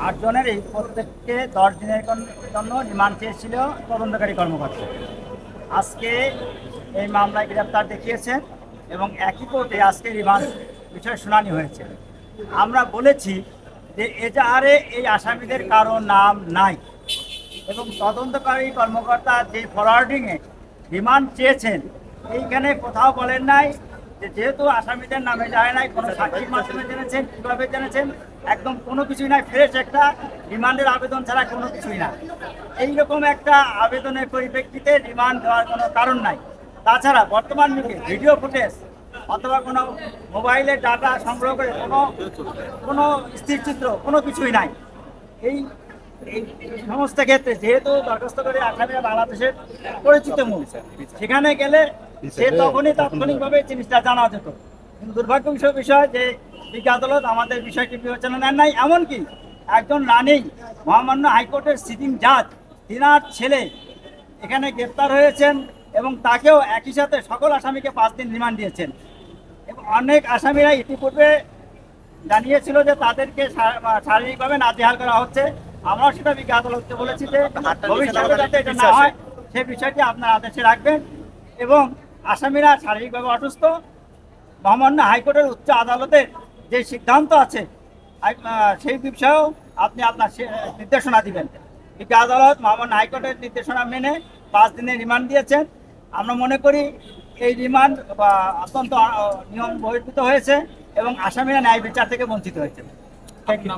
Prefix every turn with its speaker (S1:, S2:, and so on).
S1: 8 জনেরই প্রত্যেককে 10 দিনের জন্য রিমান্ড চেয়েছিল তদন্তকারী কর্মকর্তা। আজকে এই মামলায় গ্রেপ্তার দেখিয়েছেন এবং একই কোর্টে আজকে রিমান্ড বিষয়ে শুনানি হয়েছে। আমরা বলেছি যে এজাহারে এই আসামিদের কারো নাম নাই এবং তদন্তকারী কর্মকর্তা যে ফরওয়ার্ডিংয়ে রিমান্ড চেয়েছেন এইখানে কোথাও বলেন নাই যে যেহেতু আসামিদের নামে যায় নাই, কোনো সাক্ষীর মাধ্যমে জেনেছেন, কীভাবে জেনেছেন, একদম কোনো কিছুই নাই, ফ্রেশ একটা রিমান্ডের আবেদন ছাড়া কোনো কিছুই না। এইরকম একটা আবেদনের পরিপ্রেক্ষিতে রিমান্ড দেওয়ার কোনো কারণ নাই। তাছাড়া বর্তমান যুগে ভিডিও ফুটেজ অথবা কোনো মোবাইলের ডাটা সংগ্রহ করে কোনো স্থিরচিত্র কোনো কিছুই নাই। এই এই সমস্ত ক্ষেত্রে যেহেতু দরখাস্ত করে আসামিরা বাংলাদেশের পরিচিত মুখ, সেখানে গেলে সে তখনই তাৎক্ষণিকভাবে জিনিসটা জানা যেত। কিন্তু দুর্ভাগ্য বিষয় যে বিজ্ঞ আদালত আমাদের বিষয়টি বিবেচনা নেন নাই। এমনকি একজন রানিং মহামান্য হাইকোর্টের সিটিং জাজ, তিনার ছেলে এখানে গ্রেপ্তার হয়েছেন এবং তাকেও একই সাথে সকল আসামিকে 5 দিন রিমান্ড দিয়েছেন। এবং অনেক আসামিরা ইতিপূর্বে জানিয়েছিল যে তাদেরকে শারীরিকভাবে নাজেহাল করা হচ্ছে। আমরাও সেটা বিজ্ঞ আদালতকে বলেছি যে ভবিষ্যতে যাতে এটা না হয় সে বিষয়টি আপনার আদেশে রাখবেন। এবং আসামিরা শারীরিকভাবে অসুস্থ, মহামান্য হাইকোর্টের উচ্চ আদালতের যে সিদ্ধান্ত আছে সেই বিষয়েও আপনি আপনার নির্দেশনা দিবেন। বিজ্ঞ আদালত মহামান্য হাইকোর্টের নির্দেশনা মেনে 5 দিনের রিমান্ড দিয়েছেন। আমরা মনে করি এই রিমান্ড অত্যন্ত নিয়ম বহির্ভূত হয়েছে এবং আসামিরা ন্যায় বিচার থেকে বঞ্চিত হয়েছে। Thank you.